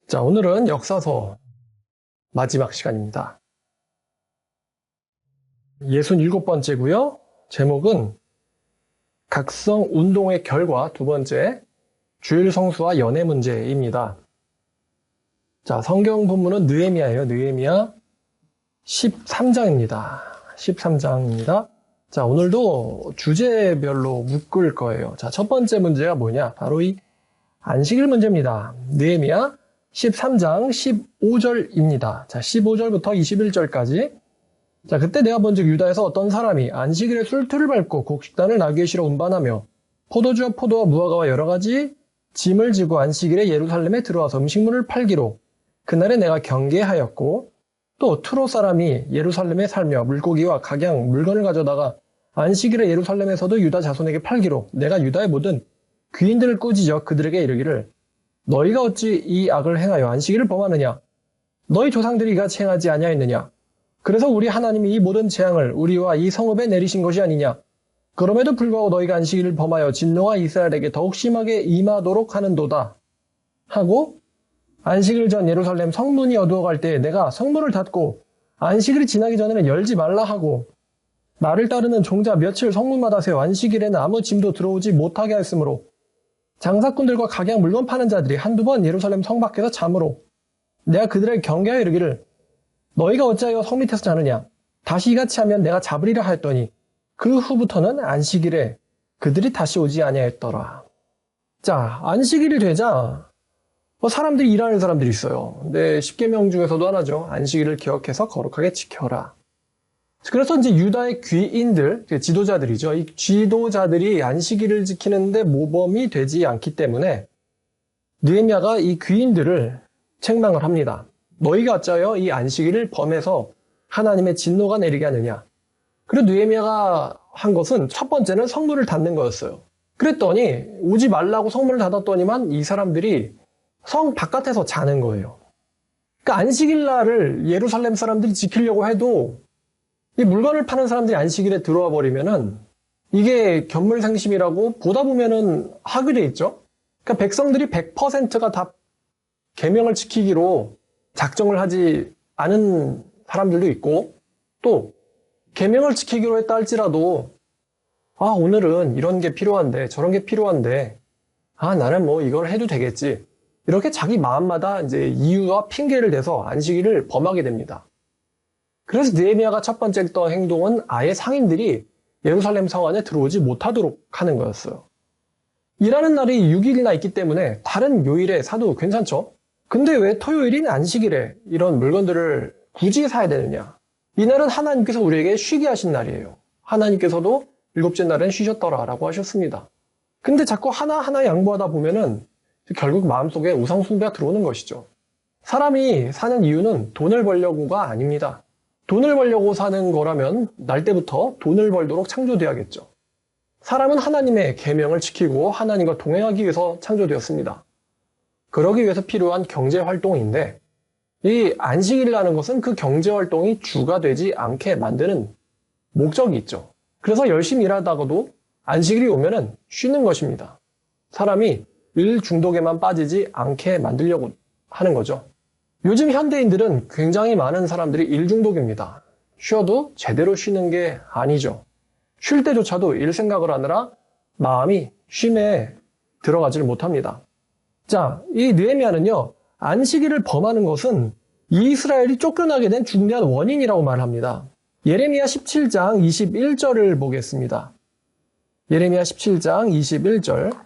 자, 오늘은 역사서 마지막 시간입니다. 67번째고요. 제목은 각성 운동의 결과 두 번째, 주일 성수와 연애 문제입니다. 자, 성경 본문은 느헤미야예요. 느헤미야 13장입니다. 13장입니다. 자, 오늘도 주제별로 묶을 거예요. 자, 첫 번째 문제가 뭐냐? 바로 이 안식일 문제입니다. 느헤미야 13장 15절입니다. 자, 15절부터 21절까지. 자, 그때 내가 본즉 유다에서 어떤 사람이 안식일에 술틀을 밟고 곡식단을 나귀에 실어 운반하며 포도주와 포도와 무화과와 여러 가지 짐을 지고 안식일에 예루살렘에 들어와서 음식물을 팔기로 그날에 내가 경계하였고, 또 트로 사람이 예루살렘에 살며 물고기와 각양 물건을 가져다가 안식일에 예루살렘에서도 유다 자손에게 팔기로 내가 유다의 모든 귀인들을 꾸짖어 그들에게 이르기를 너희가 어찌 이 악을 행하여 안식일을 범하느냐? 너희 조상들이 이같이 행하지 아니하였느냐? 그래서 우리 하나님이 이 모든 재앙을 우리와 이 성읍에 내리신 것이 아니냐? 그럼에도 불구하고 너희가 안식일을 범하여 진노가 이스라엘에게 더욱 심하게 임하도록 하는도다. 하고 안식일 전 예루살렘 성문이 어두워갈 때에 내가 성문을 닫고 안식일이 지나기 전에는 열지 말라 하고 나를 따르는 종자 며칠 성문마다 세워 안식일에는 아무 짐도 들어오지 못하게 하였으므로 장사꾼들과 각양 물건 파는 자들이 한두 번 예루살렘 성 밖에서 잠으로 내가 그들에게 경계하여 이르기를 너희가 어찌하여 성 밑에서 자느냐? 다시 이같이 하면 내가 잡으리라 하였더니 그 후부터는 안식일에 그들이 다시 오지 아니하였더라. 자, 안식일이 되자 사람들이 일하는 사람들이 있어요. 근데 10계명 중에서도 하나죠. 안식일을 기억해서 거룩하게 지켜라. 그래서 이제 유다의 귀인들, 지도자들이죠. 이 지도자들이 안식일을 지키는데 모범이 되지 않기 때문에 느헤미야가 이 귀인들을 책망을 합니다. 너희가 어찌하여 이 안식일을 범해서 하나님의 진노가 내리게 하느냐. 그리고 느헤미야가 한 것은 첫 번째는 성문을 닫는 거였어요. 그랬더니 오지 말라고 성문을 닫았더니만 이 사람들이 성 바깥에서 자는 거예요. 그러니까 안식일 날을 예루살렘 사람들이 지키려고 해도 이 물건을 파는 사람들이 안식일에 들어와 버리면은 이게 견물생심이라고 보다 보면은 하게 돼 있죠. 그러니까 백성들이 100%가 다 계명을 지키기로 작정을 하지 않은 사람들도 있고, 또 계명을 지키기로 했다 할지라도 오늘은 이런 게 필요한데 저런 게 필요한데 나는 뭐 이걸 해도 되겠지. 이렇게 자기 마음마다 이제 이유와 핑계를 대서 안식일을 범하게 됩니다. 그래서 느헤미야가 첫 번째 했던 행동은 아예 상인들이 예루살렘 성 안에 들어오지 못하도록 하는 거였어요. 일하는 날이 6일이나 있기 때문에 다른 요일에 사도 괜찮죠? 근데 왜 토요일인 안식일에 이런 물건들을 굳이 사야 되느냐? 이날은 하나님께서 우리에게 쉬게 하신 날이에요. 하나님께서도 일곱째 날은 쉬셨더라라고 하셨습니다. 근데 자꾸 하나하나 양보하다 보면은 결국 마음속에 우상숭배가 들어오는 것이죠. 사람이 사는 이유는 돈을 벌려고가 아닙니다. 돈을 벌려고 사는 거라면 날 때부터 돈을 벌도록 창조되어야겠죠. 사람은 하나님의 계명을 지키고 하나님과 동행하기 위해서 창조되었습니다. 그러기 위해서 필요한 경제활동인데 이 안식일이라는 것은 그 경제활동이 주가 되지 않게 만드는 목적이 있죠. 그래서 열심히 일하다가도 안식일이 오면은 쉬는 것입니다. 사람이 일 중독에만 빠지지 않게 만들려고 하는 거죠. 요즘 현대인들은 굉장히 많은 사람들이 일 중독입니다. 쉬어도 제대로 쉬는 게 아니죠. 쉴 때조차도 일 생각을 하느라 마음이 쉼에 들어가지를 못합니다. 자, 이 느헤미야는요, 안식일을 범하는 것은 이스라엘이 쫓겨나게 된 중대한 원인이라고 말합니다. 예레미야 17장 21절을 보겠습니다. 예레미야 17장 21절.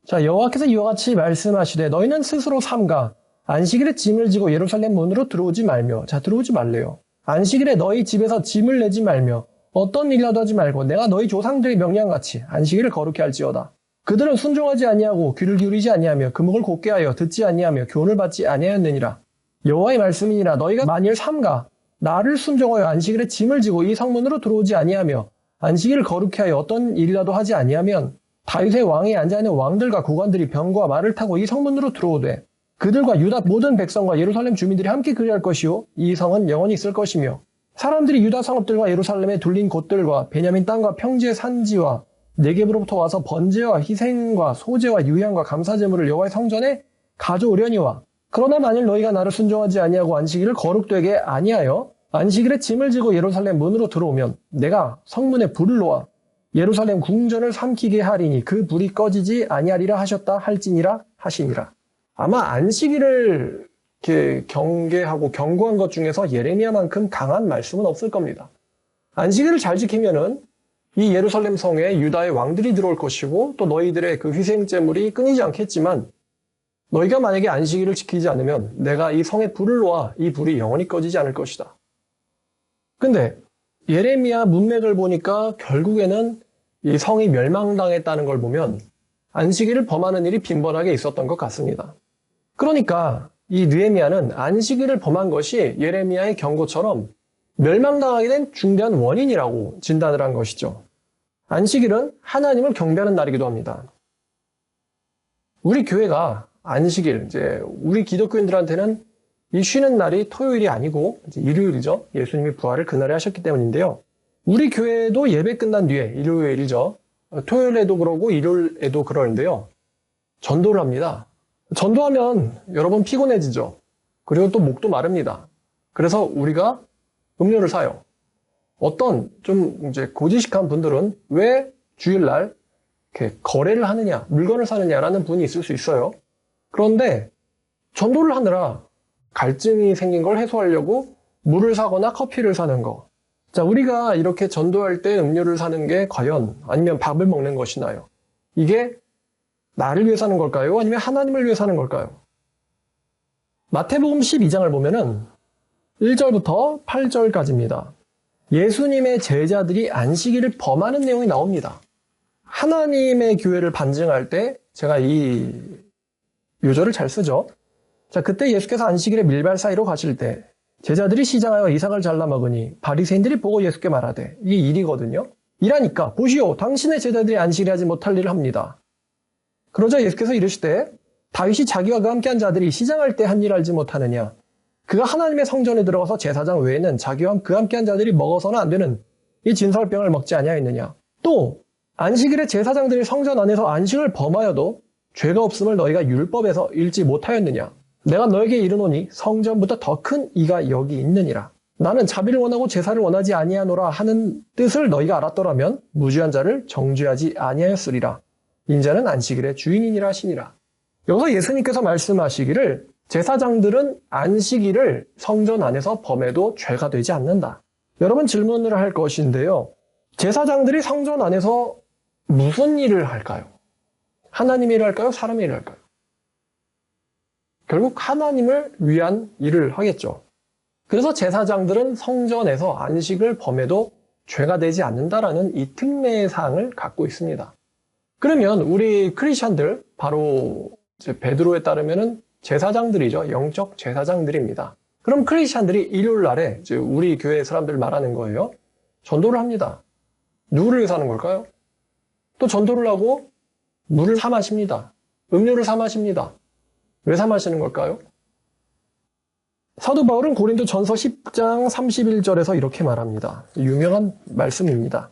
자, 여호와께서 이와 같이 말씀하시되 너희는 스스로 삼가 안식일에 짐을 지고 예루살렘 문으로 들어오지 말며. 자, 들어오지 말래요. 안식일에 너희 집에서 짐을 내지 말며 어떤 일이라도 하지 말고 내가 너희 조상들의 명령같이 안식일을 거룩히 할지어다. 그들은 순종하지 아니하고 귀를 기울이지 아니하며 금목을 곧게 하여 듣지 아니하며 교훈을 받지 아니하였느니라. 여호와의 말씀이니라. 너희가 만일 삼가 나를 순종하여 안식일에 짐을 지고 이 성문으로 들어오지 아니하며 안식일을 거룩히 하여 어떤 일이라도 하지 아니하면 다윗의 왕에 앉아있는 왕들과 고관들이 병과 말을 타고 이 성문으로 들어오되 그들과 유다 모든 백성과 예루살렘 주민들이 함께 그리할 것이요 이 성은 영원히 있을 것이며 사람들이 유다 성읍들과 예루살렘에 둘린 곳들과 베냐민 땅과 평지의 산지와 네겝으로부터 와서 번제와 희생과 소제와 유향과 감사제물을 여호와의 성전에 가져오려니와 그러나 만일 너희가 나를 순종하지 아니하고 안식일을 거룩되게 아니하여 안식일에 짐을 지고 예루살렘 문으로 들어오면 내가 성문에 불을 놓아 예루살렘 궁전을 삼키게 하리니 그 불이 꺼지지 아니하리라 하셨다 할지니라 하시니라. 아마 안식일을 이렇게 경계하고 경고한 것 중에서 예레미야만큼 강한 말씀은 없을 겁니다. 안식일을 잘 지키면은 이 예루살렘 성에 유다의 왕들이 들어올 것이고 또 너희들의 그 희생제물이 끊이지 않겠지만 너희가 만약에 안식일을 지키지 않으면 내가 이 성에 불을 놓아 이 불이 영원히 꺼지지 않을 것이다. 근데 예레미야 문맥을 보니까 결국에는 이 성이 멸망당했다는 걸 보면 안식일을 범하는 일이 빈번하게 있었던 것 같습니다. 그러니까 이 느헤미야는 안식일을 범한 것이 예레미야의 경고처럼 멸망당하게 된 중대한 원인이라고 진단을 한 것이죠. 안식일은 하나님을 경배하는 날이기도 합니다. 우리 교회가 안식일, 이제 우리 기독교인들한테는 이 쉬는 날이 토요일이 아니고 이제 일요일이죠. 예수님이 부활을 그날에 하셨기 때문인데요. 우리 교회도 예배 끝난 뒤에 일요일이죠. 토요일에도 그러고 일요일에도 그러는데요. 전도를 합니다. 전도하면 여러분 피곤해지죠. 그리고 또 목도 마릅니다. 그래서 우리가 음료를 사요. 어떤 좀 이제 고지식한 분들은 왜 주일날 이렇게 거래를 하느냐, 물건을 사느냐라는 분이 있을 수 있어요. 그런데 전도를 하느라 갈증이 생긴 걸 해소하려고 물을 사거나 커피를 사는 거. 자, 우리가 이렇게 전도할 때 음료를 사는 게 과연 아니면 밥을 먹는 것이나요? 이게 나를 위해 사는 걸까요? 아니면 하나님을 위해 사는 걸까요? 마태복음 12장을 보면은 1절부터 8절까지입니다. 예수님의 제자들이 안식일을 범하는 내용이 나옵니다. 하나님의 교회를 반증할 때 제가 이 요절을 잘 쓰죠. 자, 그때 예수께서 안식일에 밀발 사이로 가실 때 제자들이 시장하여 이삭을 잘라 먹으니 바리새인들이 보고 예수께 말하되 이게 일이거든요. 일하니까 보시오 당신의 제자들이 안식일에 하지 못할 일을 합니다. 그러자 예수께서 이르시되 다윗이 자기와 그 함께한 자들이 시장할 때 한 일 알지 못하느냐. 그가 하나님의 성전에 들어가서 제사장 외에는 자기와 그 함께한 자들이 먹어서는 안 되는 이 진설병을 먹지 아니하였느냐. 또 안식일에 제사장들이 성전 안에서 안식을 범하여도 죄가 없음을 너희가 율법에서 읽지 못하였느냐. 내가 너에게 이르노니 성전보다 더 큰 이가 여기 있느니라. 나는 자비를 원하고 제사를 원하지 아니하노라 하는 뜻을 너희가 알았더라면 무죄한 자를 정죄하지 아니하였으리라. 인자는 안식일의 주인이니라 하시니라. 여기서 예수님께서 말씀하시기를 제사장들은 안식일을 성전 안에서 범해도 죄가 되지 않는다. 여러분 질문을 할 것인데요. 제사장들이 성전 안에서 무슨 일을 할까요? 하나님의 일을 할까요? 사람의 일을 할까요? 결국 하나님을 위한 일을 하겠죠. 그래서 제사장들은 성전에서 안식을 범해도 죄가 되지 않는다라는 이 특례의 사항을 갖고 있습니다. 그러면 우리 크리스천들, 바로 베드로에 따르면은 제사장들이죠. 영적 제사장들입니다. 그럼 크리스천들이 일요일 날에 우리 교회 사람들 말하는 거예요. 전도를 합니다. 누구를 위해서 하는 걸까요? 또 전도를 하고 물을 사 마십니다. 음료를 사 마십니다. 왜 사 마시는 걸까요? 사도 바울은 고린도 전서 10장 31절에서 이렇게 말합니다. 유명한 말씀입니다.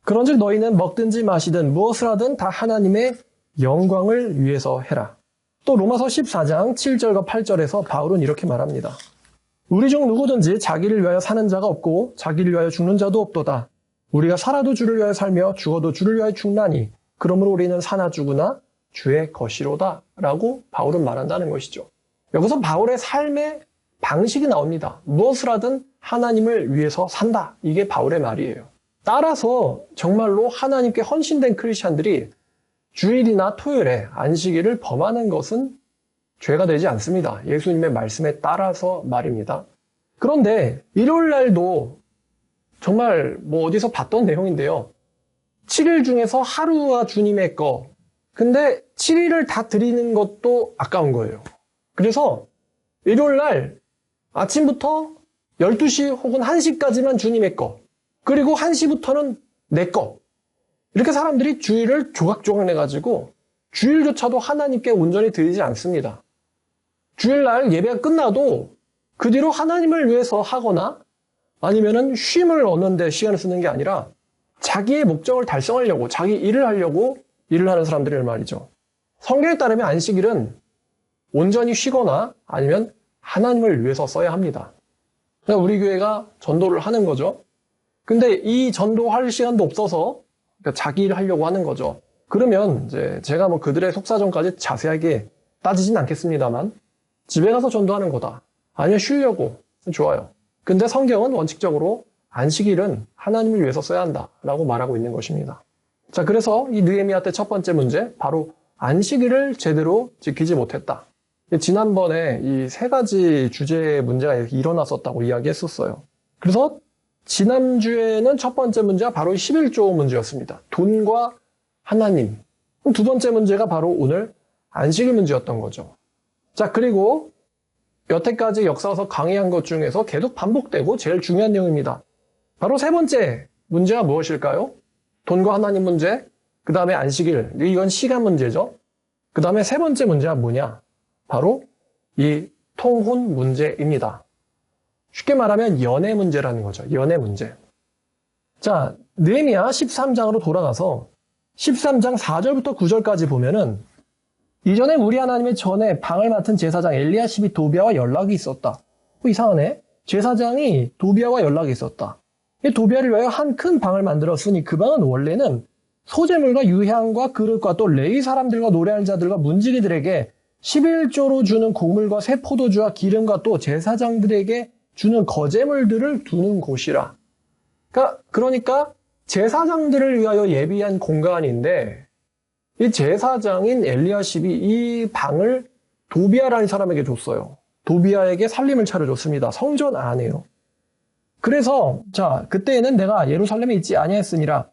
그런즉 너희는 먹든지 마시든 무엇을 하든 다 하나님의 영광을 위해서 해라. 또 로마서 14장 7절과 8절에서 바울은 이렇게 말합니다. 우리 중 누구든지 자기를 위하여 사는 자가 없고 자기를 위하여 죽는 자도 없도다. 우리가 살아도 주를 위하여 살며 죽어도 주를 위하여 죽나니 그러므로 우리는 사나 죽으나 주의 것이로다 라고 바울은 말한다는 것이죠. 여기서 바울의 삶의 방식이 나옵니다. 무엇을 하든 하나님을 위해서 산다. 이게 바울의 말이에요. 따라서 정말로 하나님께 헌신된 크리스찬들이 주일이나 토요일에 안식일을 범하는 것은 죄가 되지 않습니다. 예수님의 말씀에 따라서 말입니다. 그런데 일요일 날도 정말 어디서 봤던 내용인데요. 7일 중에서 하루가 주님의 거. 근데 7일을 다 드리는 것도 아까운 거예요. 그래서 일요일 날 아침부터 12시 혹은 1시까지만 주님의 거. 그리고 1시부터는 내 거. 이렇게 사람들이 주일을 조각조각 내가지고 주일조차도 하나님께 온전히 드리지 않습니다. 주일날 예배가 끝나도 그 뒤로 하나님을 위해서 하거나 아니면은 쉼을 얻는데 시간을 쓰는 게 아니라 자기의 목적을 달성하려고 자기 일을 하려고 일을 하는 사람들이 말이죠. 성경에 따르면 안식일은 온전히 쉬거나 아니면 하나님을 위해서 써야 합니다. 그러니까 우리 교회가 전도를 하는 거죠. 근데 이 전도할 시간도 없어서 그러니까 자기 일 하려고 하는 거죠. 그러면 이제 제가 뭐 그들의 속사정까지 자세하게 따지진 않겠습니다만 집에 가서 전도하는 거다. 아니면 쉬려고 좋아요. 근데 성경은 원칙적으로 안식일은 하나님을 위해서 써야 한다라고 말하고 있는 것입니다. 자, 그래서 이 느헤미야 때 첫 번째 문제, 바로 안식일을 제대로 지키지 못했다. 지난번에 이 세 가지 주제의 문제가 일어났었다고 이야기했었어요. 그래서 지난주에는 첫 번째 문제가 바로 11조 문제였습니다. 돈과 하나님. 두 번째 문제가 바로 오늘 안식일 문제였던 거죠. 자, 그리고 여태까지 역사에서 강의한 것 중에서 계속 반복되고 제일 중요한 내용입니다. 바로 세 번째 문제가 무엇일까요? 돈과 하나님 문제, 그 다음에 안식일, 이건 시간 문제죠. 그 다음에 세 번째 문제가 뭐냐? 바로 이 통혼 문제입니다. 쉽게 말하면 연애 문제라는 거죠. 연애 문제. 자, 느헤미야 13장으로 돌아가서 13장 4절부터 9절까지 보면은 이전에 우리 하나님의 전에 방을 맡은 제사장 엘리야십이 도비아와 연락이 있었다. 이상하네. 제사장이 도비아와 연락이 있었다. 도비아를 위하여 한 큰 방을 만들었으니 그 방은 원래는 소재물과 유향과 그릇과 또 레위 사람들과 노래하는 자들과 문지기들에게 11조로 주는 곡물과 새 포도주와 기름과 또 제사장들에게 주는 거제물들을 두는 곳이라. 그러니까 제사장들을 위하여 예비한 공간인데 이 제사장인 엘리야십이 이 방을 도비아라는 사람에게 줬어요. 도비아에게 살림을 차려줬습니다. 성전 안에요. 그래서 자 그때에는 내가 예루살렘에 있지 아니하였으니라.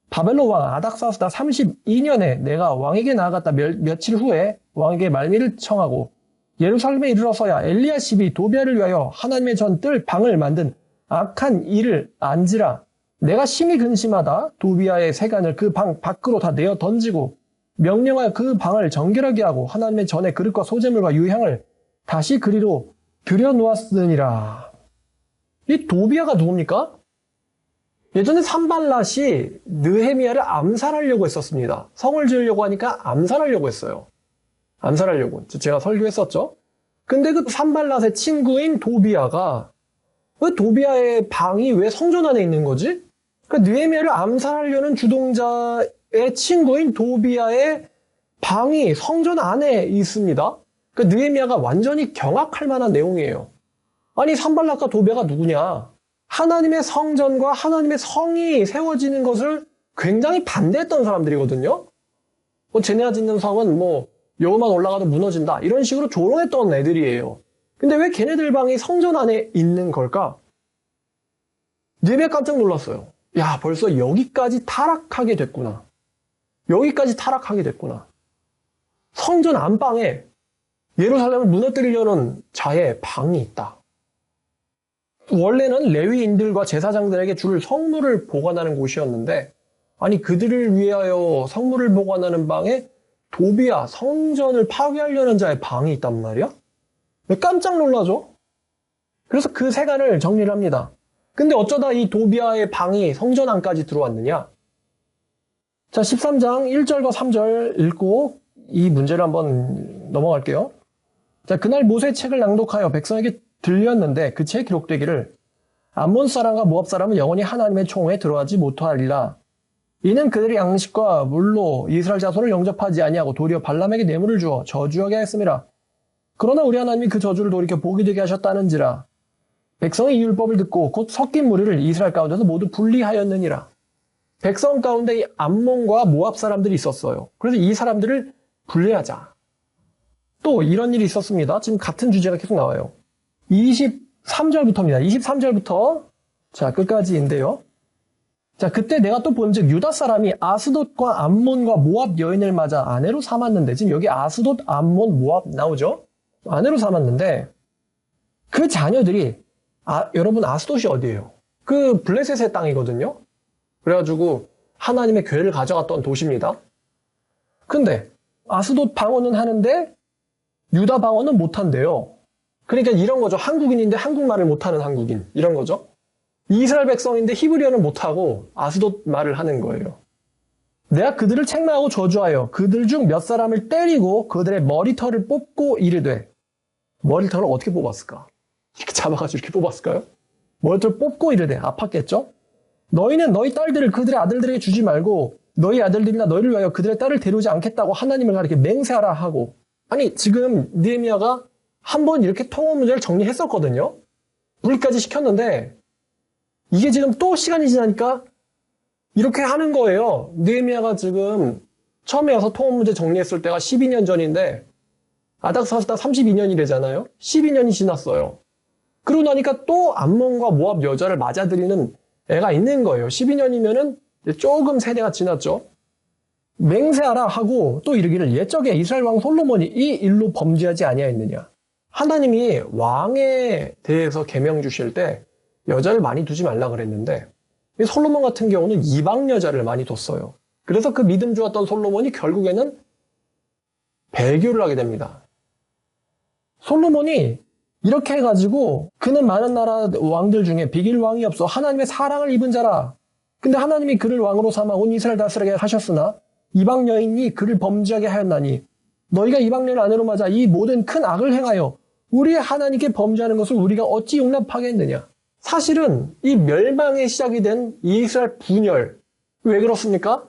바벨론 왕 아닥사스다 32년에 내가 왕에게 나아갔다 며칠 후에 왕에게 말미를 청하고 예루살렘에 이르러서야 엘리야십이 도비아를 위하여 하나님의 전 뜰 방을 만든 악한 일을 안지라. 내가 심히 근심하다 도비아의 세간을 그 방 밖으로 다 내어 던지고 명령하여 그 방을 정결하게 하고 하나님의 전에 그릇과 소재물과 유향을 다시 그리로 들여놓았으니라. 이 도비아가 누굽니까? 예전에 산발랏이 느헤미야를 암살하려고 했었습니다. 성을 지으려고 하니까 암살하려고 했어요. 암살하려고. 제가 설교했었죠. 근데 그 산발랏의 친구인 도비아가 그 도비아의 방이 왜 성전 안에 있는 거지? 그러니까 느헤미야를 암살하려는 주동자의 친구인 도비아의 방이 성전 안에 있습니다. 그러니까 느헤미야가 완전히 경악할 만한 내용이에요. 아니 산발랏과 도비아가 누구냐? 하나님의 성전과 하나님의 성이 세워지는 것을 굉장히 반대했던 사람들이거든요. 쟤네가 짓는 성은 여기만 올라가도 무너진다. 이런 식으로 조롱했던 애들이에요. 근데 왜 걔네들 방이 성전 안에 있는 걸까? 느헤미야 깜짝 놀랐어요. 야, 벌써 여기까지 타락하게 됐구나. 여기까지 타락하게 됐구나. 성전 안방에 예루살렘을 무너뜨리려는 자의 방이 있다. 원래는 레위인들과 제사장들에게 줄 성물을 보관하는 곳이었는데 아니 그들을 위하여 성물을 보관하는 방에 도비아 성전을 파괴하려는 자의 방이 있단 말이야? 왜 깜짝 놀라죠? 그래서 그 세간을 정리를 합니다. 근데 어쩌다 이 도비아의 방이 성전 안까지 들어왔느냐? 자, 13장 1절과 3절 읽고 이 문제를 한번 넘어갈게요. 자, 그날 모세의 책을 낭독하여 백성에게 들렸는데 그 책에 기록되기를 암몬 사람과 모압 사람은 영원히 하나님의 총회에 들어가지 못하리라. 이는 그들의 양식과 물로 이스라엘 자손을 영접하지 아니하고 도리어 발람에게 뇌물을 주어 저주하게 하였음이라. 그러나 우리 하나님이 그 저주를 돌이켜 복이 되게 하셨다는지라. 백성이 이 율법을 듣고 곧 섞인 무리를 이스라엘 가운데서 모두 분리하였느니라. 백성 가운데 이 암몬과 모압 사람들이 있었어요. 그래서 이 사람들을 분리하자. 또 이런 일이 있었습니다. 지금 같은 주제가 계속 나와요. 23절부터입니다. 23절부터 자 끝까지인데요. 자 그때 내가 또 본즉 유다 사람이 아스돗과 암몬과 모압 여인을 맞아 아내로 삼았는데 지금 여기 아스돗, 암몬, 모압 나오죠? 아내로 삼았는데 그 자녀들이 여러분 아스돗이 어디예요? 그 블레셋의 땅이거든요. 그래가지고 하나님의 교회를 가져갔던 도시입니다. 근데 아스돗 방언은 하는데 유다 방언은 못한대요. 그러니까 이런 거죠. 한국인인데 한국말을 못하는 한국인. 이런 거죠. 이스라엘 백성인데 히브리어는 못하고 아스돗 말을 하는 거예요. 내가 그들을 책망하고 저주하여 그들 중 몇 사람을 때리고 그들의 머리털을 뽑고 이르되. 머리털을 어떻게 뽑았을까? 이렇게 잡아가지고 이렇게 뽑았을까요? 머리털을 뽑고 이르되. 아팠겠죠? 너희는 너희 딸들을 그들의 아들들에게 주지 말고 너희 아들들이나 너희를 위하여 그들의 딸을 데려오지 않겠다고 하나님을 가리켜 맹세하라 하고. 아니 지금 느헤미야가 한번 이렇게 통호 문제를 정리했었거든요. 분리까지 시켰는데 이게 지금 또 시간이 지나니까 이렇게 하는 거예요. 느헤미야가 지금 처음에 와서 통호 문제 정리했을 때가 12년 전인데 아닥사스다 32년이래잖아요. 12년이 지났어요. 그러고 나니까 또 암몬과 모압 여자를 맞아들이는 애가 있는 거예요. 12년이면은 조금 세대가 지났죠. 맹세하라 하고 또 이르기를 옛적에 이스라엘 왕 솔로몬이 이 일로 범죄하지 아니하였느냐. 하나님이 왕에 대해서 계명 주실 때 여자를 많이 두지 말라 그랬는데 이 솔로몬 같은 경우는 이방 여자를 많이 뒀어요. 그래서 그 믿음 좋았던 솔로몬이 결국에는 배교를 하게 됩니다. 솔로몬이 이렇게 해가지고 그는 많은 나라 왕들 중에 비길 왕이 없어 하나님의 사랑을 입은 자라. 근데 하나님이 그를 왕으로 삼아 온 이스라엘 다스리게 하셨으나 이방 여인이 그를 범죄하게 하였나니 너희가 이방 여인을 아내로 맞아 이 모든 큰 악을 행하여 우리 하나님께 범죄하는 것을 우리가 어찌 용납하겠느냐. 사실은 이 멸망의 시작이 된 이스라엘 분열, 왜 그렇습니까?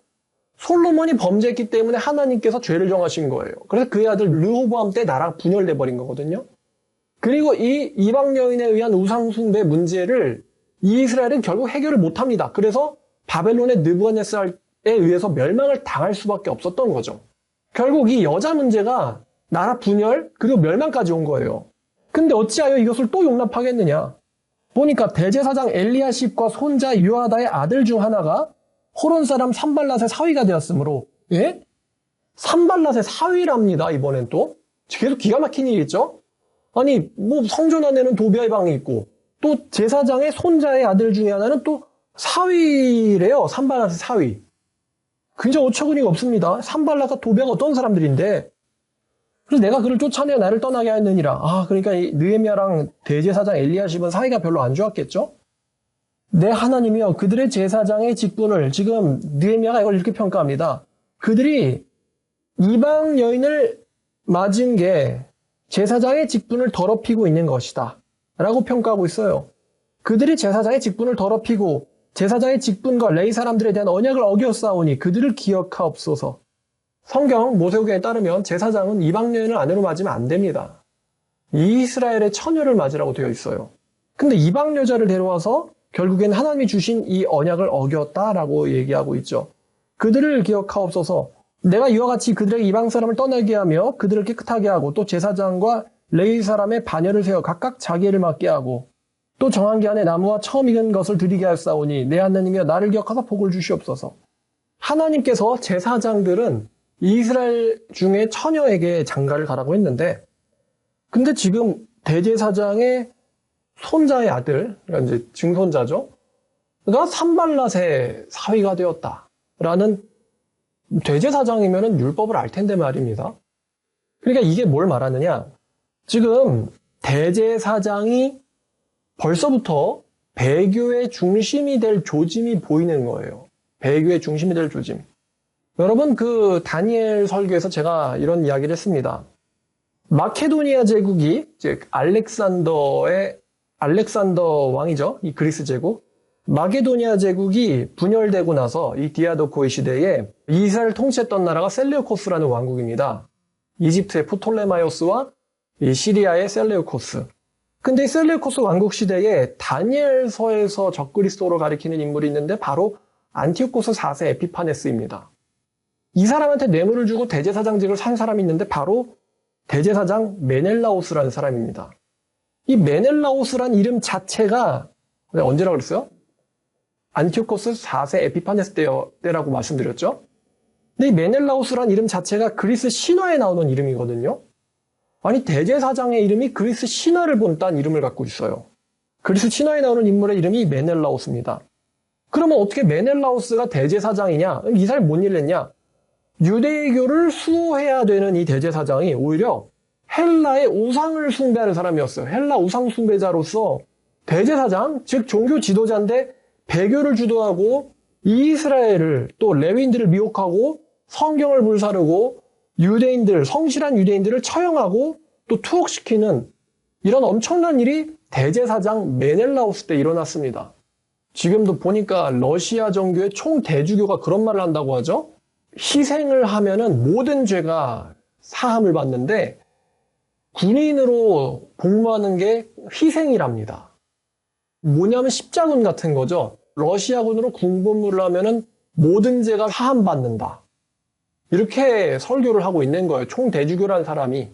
솔로몬이 범죄했기 때문에 하나님께서 죄를 정하신 거예요. 그래서 그의 아들 르호보암 때 나라가 분열돼 버린 거거든요. 그리고 이 이방 여인에 의한 우상 숭배 문제를 이스라엘은 결국 해결을 못합니다. 그래서 바벨론의 느부갓네살에 의해서 멸망을 당할 수밖에 없었던 거죠. 결국 이 여자 문제가 나라 분열 그리고 멸망까지 온 거예요. 근데 어찌하여 이것을 또 용납하겠느냐. 보니까 대제사장 엘리야십과 손자 요아다의 아들 중 하나가 호론 사람 산발랏의 사위가 되었으므로. 예? 산발랏의 사위랍니다. 이번엔 또. 계속 기가 막힌 일이겠죠? 아니 뭐 성전 안에는 도비아의 방이 있고 또 제사장의 손자의 아들 중에 하나는 또 사위래요. 산발랏의 사위. 굉장히 어처구니가 없습니다. 산발랏과 도비아가 어떤 사람들인데 그래서 내가 그를 쫓아내어 나를 떠나게 하였느니라. 그러니까 이 느헤미야랑 대제사장 엘리야십은 사이가 별로 안 좋았겠죠? 내 하나님이여 그들의 제사장의 직분을 지금 느헤미야가 이걸 이렇게 평가합니다. 그들이 이방 여인을 맞은 게 제사장의 직분을 더럽히고 있는 것이다 라고 평가하고 있어요. 그들이 제사장의 직분을 더럽히고 제사장의 직분과 레위 사람들에 대한 언약을 어겼사오니 그들을 기억하옵소서. 성경 모세오경에 따르면 제사장은 이방 여인을 아내로 맞으면 안 됩니다. 이스라엘의 처녀를 맞으라고 되어 있어요. 근데 이방 여자를 데려와서 결국엔 하나님이 주신 이 언약을 어겼다라고 얘기하고 있죠. 그들을 기억하옵소서. 내가 이와 같이 그들에게 이방 사람을 떠나게 하며 그들을 깨끗하게 하고 또 제사장과 레위 사람의 반열을 세워 각각 자기 일을 맡게 하고 또 정한 기한에 나무와 처음 익은 것을 드리게 하였사오니 내 하나님이여 나를 기억하사 복을 주시옵소서. 하나님께서 제사장들은 이스라엘 중에 처녀에게 장가를 가라고 했는데 근데 지금 대제사장의 손자의 아들, 그러니까 이제 증손자죠. 가 산발랏의 사위가 되었다라는 대제사장이면은 율법을 알 텐데 말입니다. 그러니까 이게 뭘 말하느냐? 지금 대제사장이 벌써부터 배교의 중심이 될 조짐이 보이는 거예요. 배교의 중심이 될 조짐. 여러분 그 다니엘 설교에서 제가 이런 이야기를 했습니다. 마케도니아 제국이 즉 알렉산더 왕이죠. 이 그리스 제국. 마게도니아 제국이 분열되고 나서 이 디아도코의 시대에 이스라엘을 통치했던 나라가 셀레우코스라는 왕국입니다. 이집트의 프톨레마이오스와 이 시리아의 셀레우코스. 근데 이 셀레우코스 왕국 시대에 다니엘서에서 적그리스도로 가리키는 인물이 있는데 바로 안티오코스 4세 에피파네스입니다. 이 사람한테 뇌물을 주고 대제사장직을 산 사람이 있는데 바로 대제사장 메넬라오스라는 사람입니다. 이 메넬라오스란 이름 자체가 언제라고 그랬어요? 안티오코스 4세 에피파네스 때라고 말씀드렸죠? 근데 이 메넬라오스란 이름 자체가 그리스 신화에 나오는 이름이거든요. 아니 대제사장의 이름이 그리스 신화를 본딴 이름을 갖고 있어요. 그리스 신화에 나오는 인물의 이름이 메넬라오스입니다. 그러면 어떻게 메넬라오스가 대제사장이냐? 이 사람이 뭔 일을 했냐? 유대교를 수호해야 되는 이 대제사장이 오히려 헬라의 우상을 숭배하는 사람이었어요. 헬라 우상 숭배자로서 대제사장, 즉 종교 지도자인데 배교를 주도하고 이스라엘을 또 레위인들을 미혹하고 성경을 불사르고 유대인들, 성실한 유대인들을 처형하고 또 투옥시키는 이런 엄청난 일이 대제사장 메넬라우스 때 일어났습니다. 지금도 보니까 러시아 정교의 총대주교가 그런 말을 한다고 하죠. 희생을 하면은 모든 죄가 사함을 받는데 군인으로 복무하는 게 희생이랍니다. 뭐냐면 십자군 같은 거죠. 러시아군으로 군복무를 하면은 모든 죄가 사함받는다. 이렇게 설교를 하고 있는 거예요. 총대주교라는 사람이.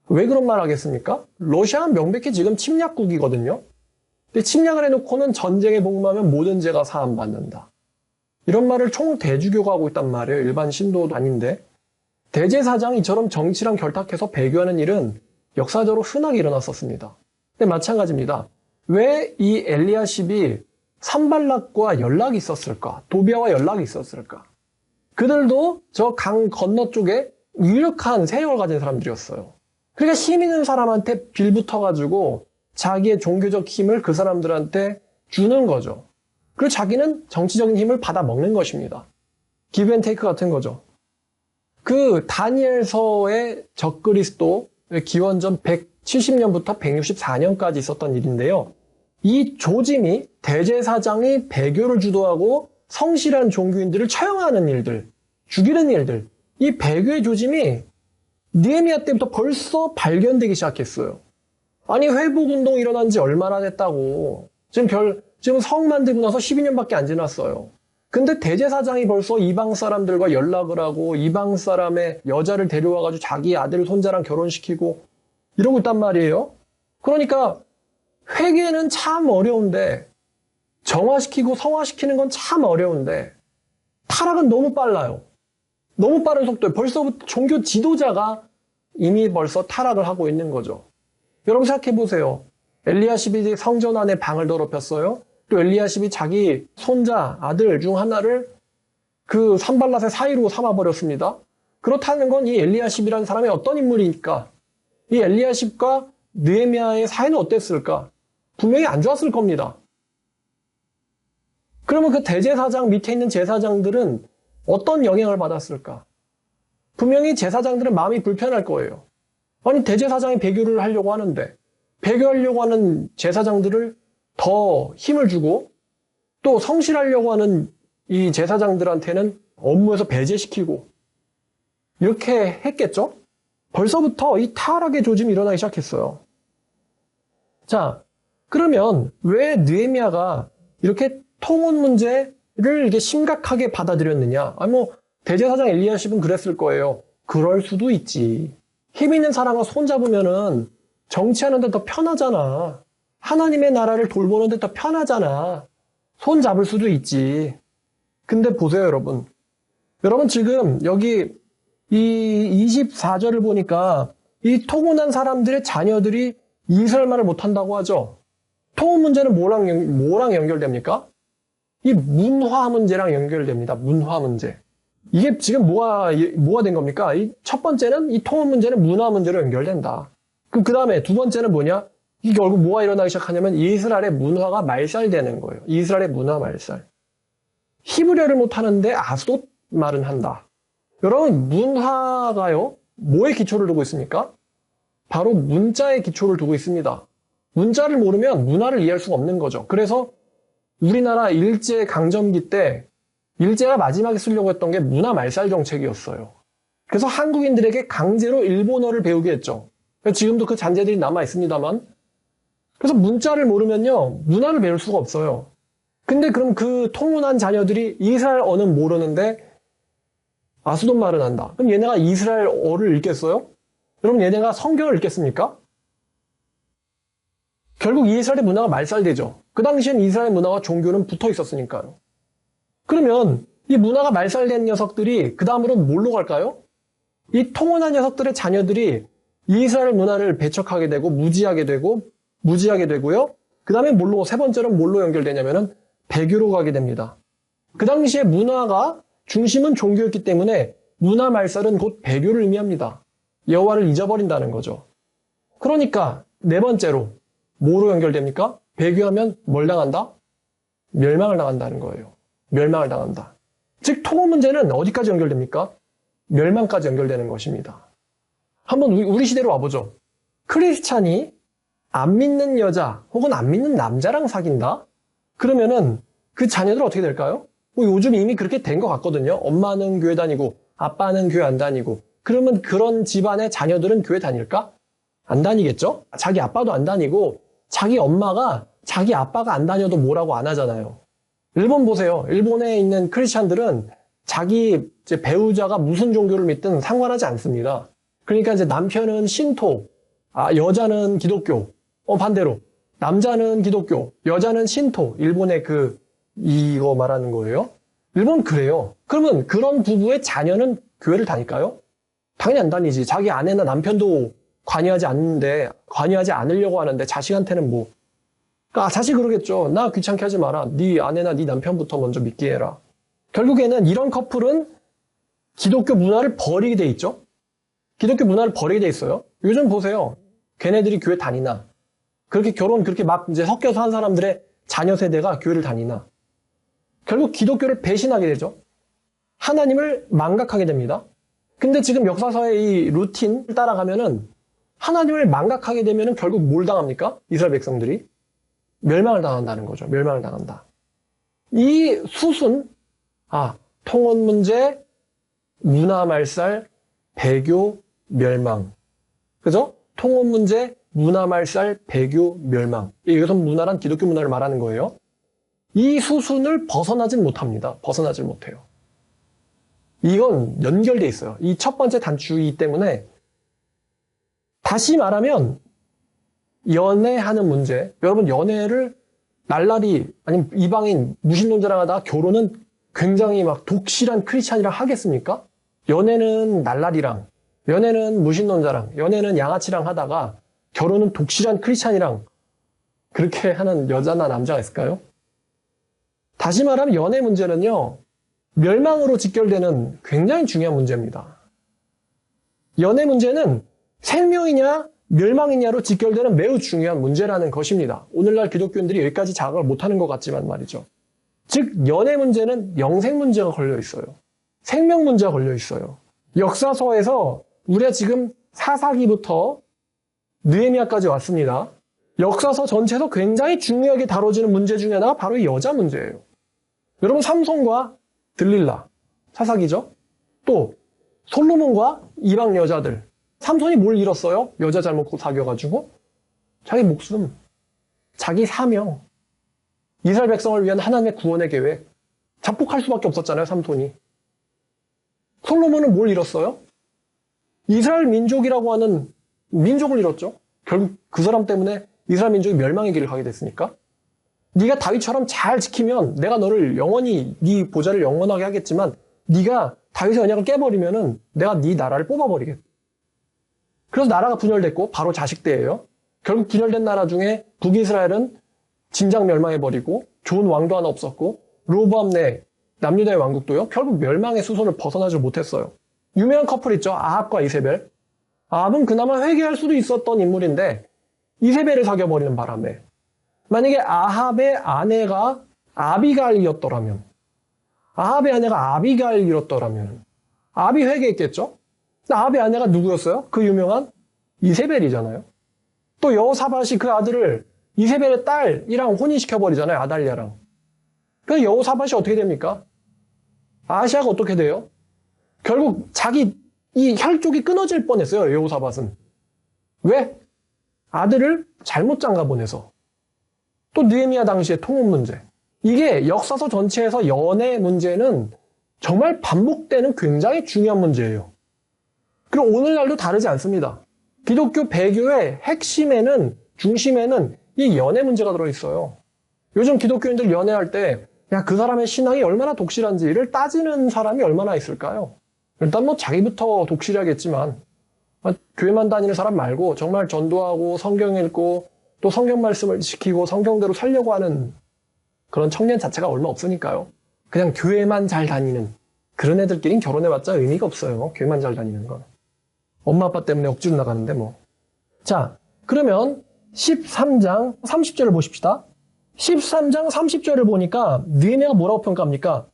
왜 그런 말 하겠습니까? 러시아는 명백히 지금 침략국이거든요. 근데 침략을 해놓고는 전쟁에 복무하면 모든 죄가 사함받는다. 이런 말을 총대주교가 하고 있단 말이에요. 일반 신도도 아닌데. 대제사장이 이처럼 정치랑 결탁해서 배교하는 일은 역사적으로 흔하게 일어났었습니다. 근데 마찬가지입니다. 왜 이 엘리야십이 산발락과 연락이 있었을까? 도비아와 연락이 있었을까? 그들도 저 강 건너 쪽에 유력한 세력을 가진 사람들이었어요. 그러니까 힘 있는 사람한테 빌붙어가지고 자기의 종교적 힘을 그 사람들한테 주는 거죠. 그리고 자기는 정치적인 힘을 받아먹는 것입니다. 기브 앤 테이크 같은 거죠. 그 다니엘서의 적그리스도 기원전 170년부터 164년까지 있었던 일인데요. 이 조짐이 대제사장이 배교를 주도하고 성실한 종교인들을 처형하는 일들, 죽이는 일들, 이 배교의 조짐이 느헤미야 때부터 벌써 발견되기 시작했어요. 아니 회복운동 일어난 지 얼마나 됐다고. 지금 성 만들고 나서 12년밖에 안 지났어요. 근데 대제사장이 벌써 이방 사람들과 연락을 하고 이방 사람의 여자를 데려와가지고 자기 아들 손자랑 결혼시키고 이러고 있단 말이에요. 그러니까 회개는 참 어려운데 정화시키고 성화시키는 건 참 어려운데 타락은 너무 빨라요. 너무 빠른 속도에 벌써부터 종교 지도자가 이미 벌써 타락을 하고 있는 거죠. 여러분 생각해 보세요. 엘리야십이 성전 안에 방을 더럽혔어요. 또 엘리야십이 자기 손자, 아들 중 하나를 그 산발랏의 사이로 삼아버렸습니다. 그렇다는 건 이 엘리야십이라는 사람이 어떤 인물이니까 이 엘리야십과 느헤미야의 사이는 어땠을까? 분명히 안 좋았을 겁니다. 그러면 그 대제사장 밑에 있는 제사장들은 어떤 영향을 받았을까? 분명히 제사장들은 마음이 불편할 거예요. 아니 대제사장이 배교를 하려고 하는데 배교하려고 하는 제사장들을 더 힘을 주고 또 성실하려고 하는 이 제사장들한테는 업무에서 배제시키고 이렇게 했겠죠? 벌써부터 이 타락의 조짐이 일어나기 시작했어요. 자, 그러면 왜 느헤미야가 이렇게 통혼 문제를 이렇게 심각하게 받아들였느냐? 아니 뭐 대제사장 엘리야십은 그랬을 거예요. 그럴 수도 있지. 힘 있는 사람과 손잡으면은 정치하는데 더 편하잖아. 하나님의 나라를 돌보는데 더 편하잖아. 손잡을 수도 있지. 근데 보세요, 여러분. 여러분 지금 여기 이 24절을 보니까 이 통혼한 사람들의 자녀들이 이스라엘말을 못한다고 하죠. 통혼 문제는 뭐랑 연결됩니까? 이 문화 문제랑 연결됩니다. 문화 문제. 이게 지금 뭐가 된 겁니까? 첫 번째는 이 통혼 문제는 문화 문제로 연결된다. 그럼 그 다음에 두 번째는 뭐냐? 이게 결국 뭐가 일어나기 시작하냐면 이스라엘의 문화가 말살되는 거예요. 이스라엘의 문화 말살. 히브리어를 못하는데 아스돗 말은 한다. 여러분 문화가요. 뭐에 기초를 두고 있습니까? 바로 문자에 기초를 두고 있습니다. 문자를 모르면 문화를 이해할 수가 없는 거죠. 그래서 우리나라 일제강점기 때 일제가 마지막에 쓰려고 했던 게 문화 말살 정책이었어요. 그래서 한국인들에게 강제로 일본어를 배우게 했죠. 지금도 그 잔재들이 남아 있습니다만. 그래서 문자를 모르면요, 문화를 배울 수가 없어요. 근데 그럼 그 통혼한 자녀들이 이스라엘 어는 모르는데 아스돗 말은 한다. 그럼 얘네가 이스라엘어를 읽겠어요? 여러분 얘네가 성경을 읽겠습니까? 결국 이스라엘의 문화가 말살되죠. 그 당시엔 이스라엘 문화와 종교는 붙어 있었으니까요. 그러면 이 문화가 말살된 녀석들이 그 다음으로 뭘로 갈까요? 이 통혼한 녀석들의 자녀들이 이스라엘 문화를 배척하게 되고 무지하게 되고요. 그 다음에 세 번째로는 뭘로 연결되냐면은 배교로 가게 됩니다. 그 당시에 문화가 중심은 종교였기 때문에 문화 말살은 곧 배교를 의미합니다. 여호와를 잊어버린다는 거죠. 그러니까 네 번째로 뭐로 연결됩니까? 배교하면 뭘 당한다? 멸망을 당한다는 거예요. 멸망을 당한다. 즉 통혼 문제는 어디까지 연결됩니까? 멸망까지 연결되는 것입니다. 한번 우리 시대로 와보죠. 크리스찬이 안 믿는 여자 혹은 안 믿는 남자랑 사귄다? 그러면은 그 자녀들 어떻게 될까요? 뭐 요즘 이미 그렇게 된 것 같거든요. 엄마는 교회 다니고 아빠는 교회 안 다니고 그러면 그런 집안의 자녀들은 교회 다닐까? 안 다니겠죠? 자기 아빠도 안 다니고 자기 엄마가 자기 아빠가 안 다녀도 뭐라고 안 하잖아요. 일본 보세요. 일본에 있는 크리스찬들은 자기 이제 배우자가 무슨 종교를 믿든 상관하지 않습니다. 그러니까 이제 남편은 신토, 여자는 기독교, 반대로 남자는 기독교, 여자는 신토. 일본의 이거 말하는 거예요. 일본 그래요. 그러면 그런 부부의 자녀는 교회를 다닐까요? 당연히 안 다니지. 자기 아내나 남편도 관여하지 않으려고 하는데 자식한테는 뭐. 그러니까 자식 그러겠죠. 나 귀찮게 하지 마라. 네 아내나 네 남편부터 먼저 믿게 해라. 결국에는 이런 커플은 기독교 문화를 버리게 돼 있죠. 기독교 문화를 버리게 돼 있어요. 요즘 보세요. 걔네들이 교회 다니나. 그렇게 막 이제 섞여서 한 사람들의 자녀 세대가 교회를 다니나. 결국 기독교를 배신하게 되죠. 하나님을 망각하게 됩니다. 근데 지금 역사서의 이 루틴 따라가면은 하나님을 망각하게 되면은 결국 뭘 당합니까? 이스라엘 백성들이 멸망을 당한다는 거죠. 멸망을 당한다. 이 수순, 통혼 문제, 문화 말살, 배교, 멸망. 그죠? 통혼 문제, 문화 말살, 배교, 멸망. 이것은 문화란 기독교 문화를 말하는 거예요. 이 수순을 벗어나질 못합니다. 벗어나질 못해요. 이건 연결돼 있어요. 이 첫 번째 단추이기 때문에 다시 말하면 연애하는 문제. 여러분 연애를 날라리 아니면 이방인 무신론자랑 하다가 결혼은 굉장히 막 독실한 크리스찬이랑 하겠습니까? 연애는 날라리랑, 연애는 무신론자랑, 연애는 양아치랑 하다가 결혼은 독실한 크리스찬이랑 그렇게 하는 여자나 남자가 있을까요? 다시 말하면 연애 문제는요. 멸망으로 직결되는 굉장히 중요한 문제입니다. 연애 문제는 생명이냐 멸망이냐로 직결되는 매우 중요한 문제라는 것입니다. 오늘날 기독교인들이 여기까지 자각을 못하는 것 같지만 말이죠. 즉 연애 문제는 영생 문제가 걸려 있어요. 생명 문제가 걸려 있어요. 역사서에서 우리가 지금 사사기부터 느헤미야까지 왔습니다. 역사서 전체에서 굉장히 중요하게 다뤄지는 문제 중에 하나가 바로 이 여자 문제예요. 여러분 삼손과 들릴라, 사사기죠. 또 솔로몬과 이방 여자들. 삼손이 뭘 잃었어요? 여자 잘못 사귀어가지고 자기 목숨, 자기 사명, 이스라엘 백성을 위한 하나님의 구원의 계획. 자폭할 수밖에 없었잖아요, 삼손이. 솔로몬은 뭘 잃었어요? 이스라엘 민족이라고 하는 민족을 잃었죠. 결국 그 사람 때문에 이스라엘 민족이 멸망의 길을 가게 됐으니까. 네가 다윗처럼 잘 지키면 내가 너를 영원히 네 보좌를 영원하게 하겠지만 네가 다윗의 언약을 깨버리면은 내가 네 나라를 뽑아버리겠다. 그래서 나라가 분열됐고 바로 자식대예요. 결국 분열된 나라 중에 북이스라엘은 진작 멸망해버리고 좋은 왕도 하나 없었고 로보암 내 남유다의 왕국도요. 결국 멸망의 수순을 벗어나지 못했어요. 유명한 커플 있죠. 아합과 이세벨. 아합은 그나마 회개할 수도 있었던 인물인데 이세벨을 사귀어버리는 바람에 만약에 아합의 아내가 아비가일이었더라면 아합의 아내가 아비가일이었더라면 아합이 회개했겠죠? 아합의 아내가 누구였어요? 그 유명한 이세벨이잖아요. 또 여호사밧이 그 아들을 이세벨의 딸이랑 혼인시켜버리잖아요. 아달랴랑. 그래서 여호사밧이 어떻게 됩니까? 아시아가 어떻게 돼요? 결국 자기 이 혈족이 끊어질 뻔했어요. 여호사밧은. 왜? 아들을 잘못 장가 보내서. 또 느헤미야 당시의 통혼 문제. 이게 역사서 전체에서 연애 문제는 정말 반복되는 굉장히 중요한 문제예요. 그리고 오늘날도 다르지 않습니다. 기독교 배교의 핵심에는 중심에는 이 연애 문제가 들어있어요. 요즘 기독교인들 연애할 때 그 사람의 신앙이 얼마나 독실한지를 따지는 사람이 얼마나 있을까요? 일단 뭐 자기부터 독실하겠지만 교회만 다니는 사람 말고 정말 전도하고 성경 읽고 또 성경 말씀을 지키고 성경대로 살려고 하는 그런 청년 자체가 얼마 없으니까요. 그냥 교회만 잘 다니는 그런 애들끼리는 결혼해봤자 의미가 없어요. 교회만 잘 다니는 건. 엄마 아빠 때문에 억지로 나가는데 뭐. 자, 그러면 13장 30절을 보십시다. 13장 30절을 보니까 느헤미야가 뭐라고 평가합니까?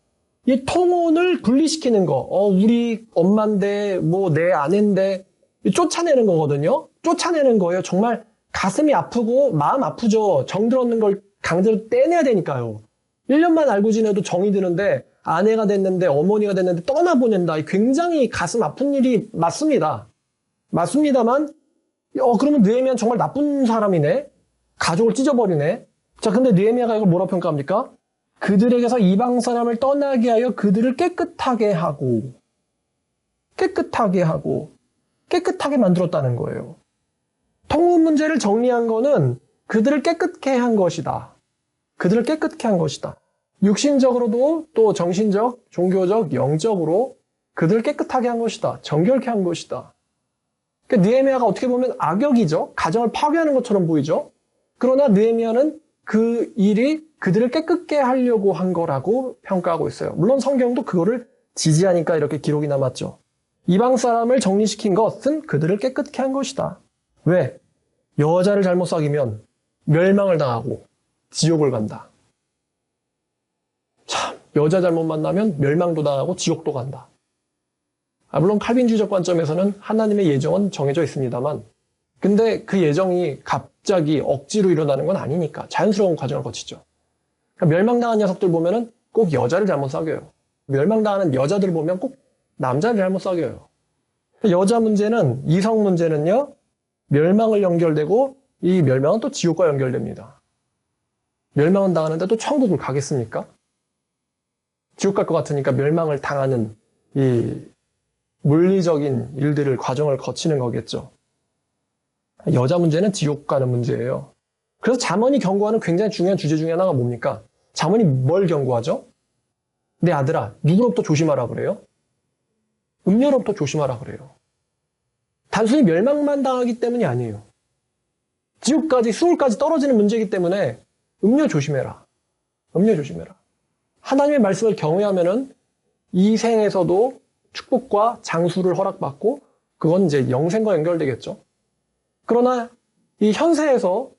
이 통혼을 분리시키는 거, 우리 엄마인데, 뭐 내 아내인데, 쫓아내는 거거든요. 쫓아내는 거예요. 정말 가슴이 아프고 마음 아프죠. 정들었는 걸 강제로 떼내야 되니까요. 1년만 알고 지내도 정이 드는데 아내가 됐는데 어머니가 됐는데 떠나보낸다. 굉장히 가슴 아픈 일이 맞습니다. 맞습니다만 그러면 느헤미야는 정말 나쁜 사람이네. 가족을 찢어버리네. 자, 근데 느헤미야가 이걸 뭐라고 평가합니까? 그들에게서 이방 사람을 떠나게 하여 그들을 깨끗하게 만들었다는 거예요. 통혼 문제를 정리한 거는 그들을 깨끗게 한 것이다. 그들을 깨끗게 한 것이다. 육신적으로도 또 정신적, 종교적, 영적으로 그들을 깨끗하게 한 것이다. 정결케 한 것이다. 그러니까 느헤미야가 어떻게 보면 악역이죠. 가정을 파괴하는 것처럼 보이죠. 그러나 느헤미야는 그 일이 그들을 깨끗게 하려고 한 거라고 평가하고 있어요. 물론 성경도 그거를 지지하니까 이렇게 기록이 남았죠. 이방 사람을 정리시킨 것은 그들을 깨끗게 한 것이다. 왜? 여자를 잘못 사귀면 멸망을 당하고 지옥을 간다. 참, 여자 잘못 만나면 멸망도 당하고 지옥도 간다. 물론 칼빈주의적 관점에서는 하나님의 예정은 정해져 있습니다만, 근데 그 예정이 갑자기 억지로 일어나는 건 아니니까 자연스러운 과정을 거치죠. 그러니까 멸망당한 녀석들 보면은 꼭 여자를 잘못 사귀어요. 멸망당하는 여자들 보면 꼭 남자를 잘못 사귀어요. 여자 문제는, 이성 문제는요, 멸망을 연결되고 이 멸망은 또 지옥과 연결됩니다. 멸망은 당하는데 또 천국을 가겠습니까? 지옥 갈 것 같으니까 멸망을 당하는 이 물리적인 일들을, 과정을 거치는 거겠죠. 여자 문제는 지옥 가는 문제예요. 그래서 잠언이 경고하는 굉장히 중요한 주제 중에 하나가 뭡니까? 잠언이 뭘 경고하죠? 내 아들아, 누구로부터 조심하라 그래요? 음료로부터 조심하라 그래요. 단순히 멸망만 당하기 때문이 아니에요. 지옥까지, 수울까지 떨어지는 문제이기 때문에 음료 조심해라. 음료 조심해라. 하나님의 말씀을 경외하면은 이 생에서도 축복과 장수를 허락받고 그건 이제 영생과 연결되겠죠. 그러나 이 현세에서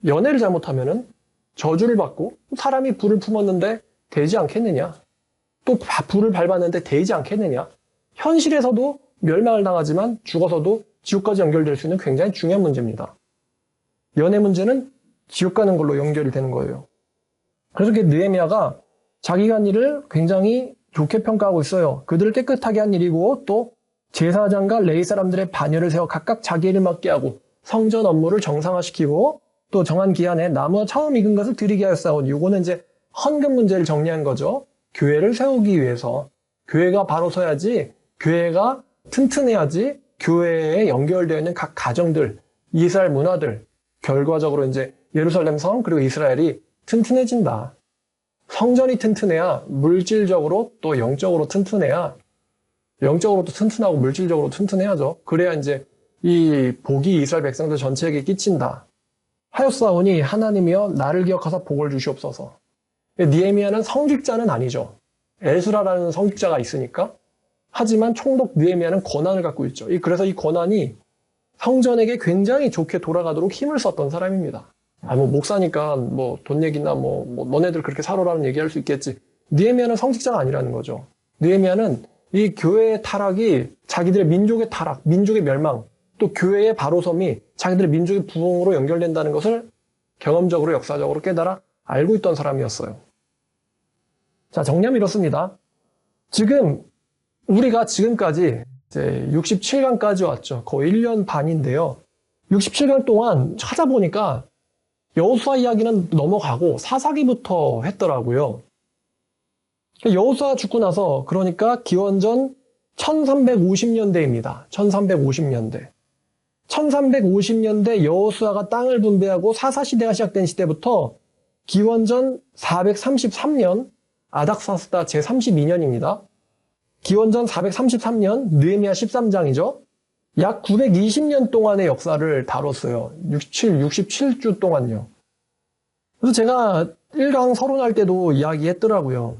연애를 잘못하면은 저주를 받고 사람이 불을 품었는데 되지 않겠느냐. 또 불을 밟았는데 되지 않겠느냐. 현실에서도 멸망을 당하지만 죽어서도 지옥까지 연결될 수 있는 굉장히 중요한 문제입니다. 연애 문제는 지옥 가는 걸로 연결이 되는 거예요. 그래서 느헤미야가 자기가 한 일을 굉장히 좋게 평가하고 있어요. 그들을 깨끗하게 한 일이고 또 제사장과 레위 사람들의 반열을 세워 각각 자기 일을 맡게 하고 성전 업무를 정상화시키고 또 정한 기한에 나무와 처음 익은 것을 드리게 하였사오니 이거는 이제 헌금 문제를 정리한 거죠. 교회를 세우기 위해서 교회가 바로 서야지, 교회가 튼튼해야지 교회에 연결되어 있는 각 가정들, 이스라엘 문화들, 결과적으로 이제 예루살렘 성 그리고 이스라엘이 튼튼해진다. 성전이 튼튼해야 물질적으로 또 영적으로 튼튼해야, 영적으로도 튼튼하고 물질적으로 튼튼해야죠. 그래야 이제 이 복이 이스라엘 백성들 전체에게 끼친다. 하였사오니 하나님이여 나를 기억하사 복을 주시옵소서. 느헤미야는 성직자는 아니죠. 에스라라는 성직자가 있으니까. 하지만 총독 느헤미야는 권한을 갖고 있죠. 그래서 이 권한이 성전에게 굉장히 좋게 돌아가도록 힘을 썼던 사람입니다. 목사니까 돈 얘기나 너네들 그렇게 살아라는 얘기할 수 있겠지. 느헤미야는 성직자가 아니라는 거죠. 느헤미야는 이 교회의 타락이 자기들의 민족의 타락, 민족의 멸망, 또 교회의 바로섬이 자기들의 민족의 부흥으로 연결된다는 것을 경험적으로 역사적으로 깨달아 알고 있던 사람이었어요. 자, 정리하면 이렇습니다. 지금 우리가 지금까지 이제 67강까지 왔죠. 거의 1년 반인데요. 67강 동안 찾아보니까 여호수아 이야기는 넘어가고 사사기부터 했더라고요. 여호수아 죽고 나서 그러니까 기원전 1350년대입니다. 1350년대. 1350년대 여호수아가 땅을 분배하고 사사시대가 시작된 시대부터 기원전 433년 아닥사스다 제32년입니다. 기원전 433년 느헤미야 13장이죠. 약 920년 동안의 역사를 다뤘어요. 67주 동안요. 그래서 제가 1강 서론할 때도 이야기했더라고요.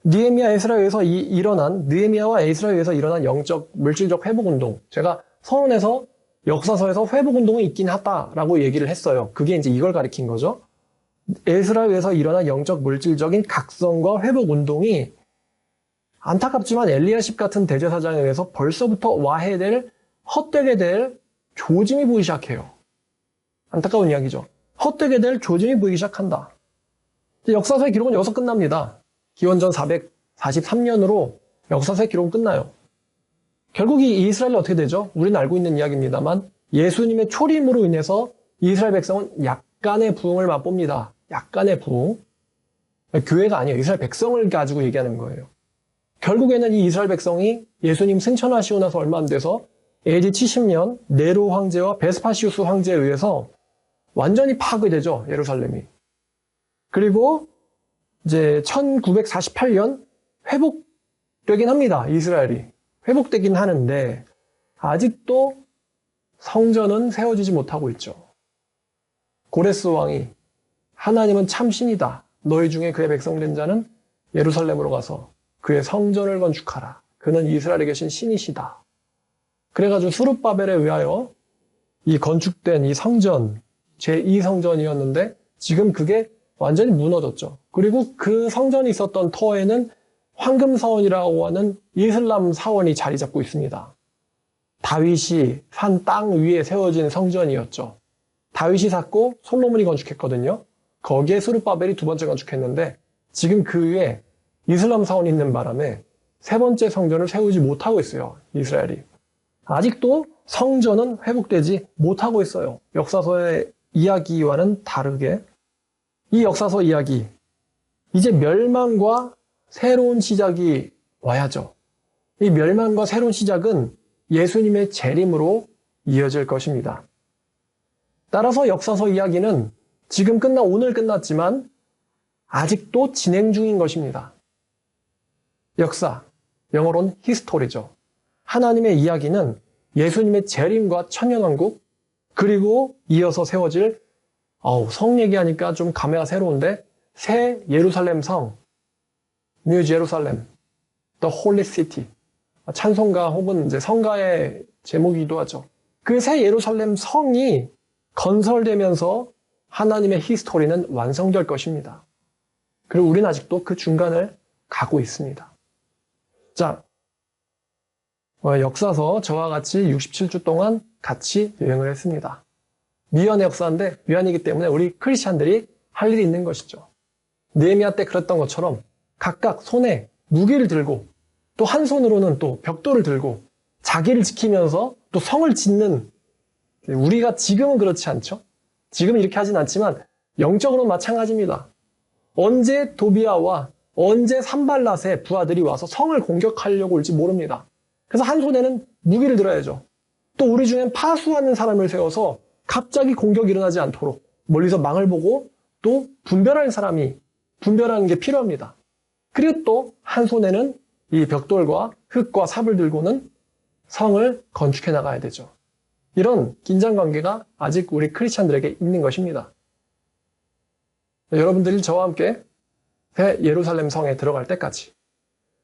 느헤미야 에스라에 의해서 느헤미야와 에스라에 의해서 일어난 영적, 물질적 회복운동. 제가 서론에서 역사서에서 회복운동이 있긴 하다라고 얘기를 했어요. 그게 이제 이걸 가리킨 거죠. 에스라에서 일어난 영적 물질적인 각성과 회복 운동이 안타깝지만 엘리야십 같은 대제사장에 의해서 벌써부터 와해될, 헛되게 될 조짐이 보이기 시작해요. 안타까운 이야기죠. 헛되게 될 조짐이 보이기 시작한다. 역사서의 기록은 여기서 끝납니다. 기원전 443년으로 역사서의 기록은 끝나요. 결국 이 이스라엘이 어떻게 되죠? 우리는 알고 있는 이야기입니다만 예수님의 초림으로 인해서 이스라엘 백성은 약간의 부흥을 맛봅니다. 약간의 부흥. 교회가 아니에요. 이스라엘 백성을 가지고 얘기하는 거예요. 결국에는 이 이스라엘 백성이 예수님 승천하시고 나서 얼마 안 돼서 AD 70년 네로 황제와 베스파시우스 황제에 의해서 완전히 파괴되죠. 예루살렘이. 그리고 이제 1948년 회복되긴 합니다. 이스라엘이. 회복되긴 하는데 아직도 성전은 세워지지 못하고 있죠. 고레스 왕이 하나님은 참신이다. 너희 중에 그의 백성된 자는 예루살렘으로 가서 그의 성전을 건축하라. 그는 이스라엘에 계신 신이시다. 그래가지고 수룹바벨에 의하여 이 건축된 이 성전, 제2성전이었는데 지금 그게 완전히 무너졌죠. 그리고 그 성전이 있었던 터에는 황금사원이라고 하는 이슬람 사원이 자리 잡고 있습니다. 다윗이 산 땅 위에 세워진 성전이었죠. 다윗이 샀고 솔로몬이 건축했거든요. 거기에 스룹바벨이 두 번째 건축했는데 지금 그 위에 이슬람 사원이 있는 바람에 세 번째 성전을 세우지 못하고 있어요. 이스라엘이. 아직도 성전은 회복되지 못하고 있어요. 역사서의 이야기와는 다르게 이 역사서 이야기, 이제 멸망과 새로운 시작이 와야죠. 이 멸망과 새로운 시작은 예수님의 재림으로 이어질 것입니다. 따라서 역사서 이야기는 지금 오늘 끝났지만 아직도 진행 중인 것입니다. 역사, 영어로는 히스토리죠. 하나님의 이야기는 예수님의 재림과 천년왕국, 그리고 이어서 세워질 성 얘기하니까 좀 감회가 새로운데 새 예루살렘 성, New Jerusalem, The Holy City, 찬송가 혹은 이제 성가의 제목이기도 하죠. 그 새 예루살렘 성이 건설되면서 하나님의 히스토리는 완성될 것입니다. 그리고 우리는 아직도 그 중간을 가고 있습니다. 자, 역사서 저와 같이 67주 동안 같이 여행을 했습니다. 미완의 역사인데 미완이기 때문에 우리 크리스찬들이 할 일이 있는 것이죠. 느헤미야 때 그랬던 것처럼 각각 손에 무기를 들고 또 한 손으로는 또 벽돌을 들고 자기를 지키면서 또 성을 짓는, 우리가 지금은 그렇지 않죠? 지금은 이렇게 하진 않지만 영적으로는 마찬가지입니다. 언제 도비아와 언제 산발랏의 부하들이 와서 성을 공격하려고 올지 모릅니다. 그래서 한 손에는 무기를 들어야죠. 또 우리 중엔 파수하는 사람을 세워서 갑자기 공격이 일어나지 않도록 멀리서 망을 보고 또 분별하는 게 필요합니다. 그리고 또 한 손에는 이 벽돌과 흙과 삽을 들고는 성을 건축해 나가야 되죠. 이런 긴장 관계가 아직 우리 크리스찬들에게 있는 것입니다. 여러분들이 저와 함께 새 예루살렘 성에 들어갈 때까지,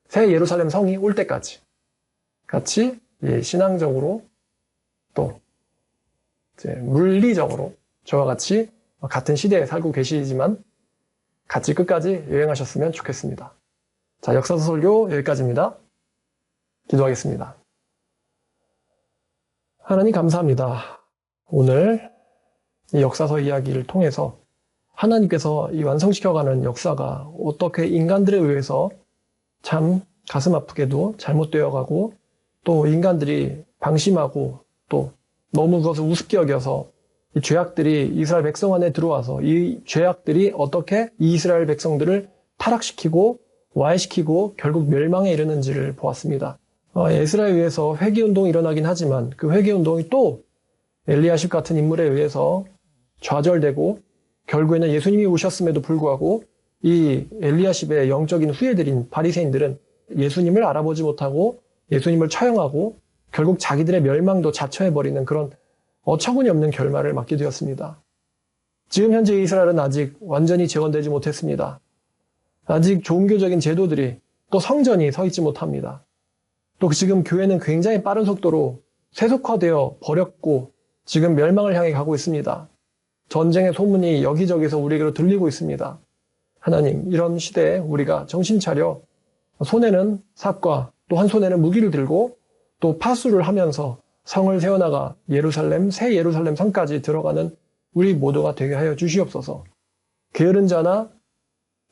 새 예루살렘 성이 올 때까지 같이 신앙적으로 또 이제 물리적으로 저와 같이 같은 시대에 살고 계시지만 같이 끝까지 여행하셨으면 좋겠습니다. 자, 역사서 설교 여기까지입니다. 기도하겠습니다. 하나님 감사합니다. 오늘 이 역사서 이야기를 통해서 하나님께서 이 완성시켜가는 역사가 어떻게 인간들에 의해서 참 가슴 아프게도 잘못되어 가고 또 인간들이 방심하고 또 너무 그것을 우습게 여겨서 이 죄악들이 이스라엘 백성 안에 들어와서 이 죄악들이 어떻게 이스라엘 백성들을 타락시키고 와해시키고 결국 멸망에 이르는지를 보았습니다. 에스라에 의해서 회개운동이 일어나긴 하지만 그 회개운동이 또 엘리야십 같은 인물에 의해서 좌절되고 결국에는 예수님이 오셨음에도 불구하고 이 엘리야십의 영적인 후예들인 바리새인들은 예수님을 알아보지 못하고 예수님을 처형하고 결국 자기들의 멸망도 자처해버리는 그런 어처구니 없는 결말을 맞게 되었습니다. 지금 현재 이스라엘은 아직 완전히 재건되지 못했습니다. 아직 종교적인 제도들이 또 성전이 서 있지 못합니다. 또 지금 교회는 굉장히 빠른 속도로 세속화되어 버렸고 지금 멸망을 향해 가고 있습니다. 전쟁의 소문이 여기저기서 우리에게로 들리고 있습니다. 하나님, 이런 시대에 우리가 정신 차려 손에는 삽과 또 한 손에는 무기를 들고 또 파수를 하면서 성을 세워나가 예루살렘, 새 예루살렘 성까지 들어가는 우리 모두가 되게 하여 주시옵소서. 게으른 자나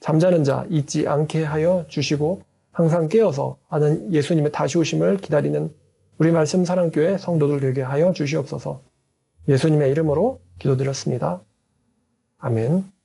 잠자는 자 잊지 않게 하여 주시고 항상 깨어서 아는 예수님의 다시 오심을 기다리는 우리 말씀 사랑교회 성도들 되게 하여 주시옵소서. 예수님의 이름으로 기도드렸습니다. 아멘.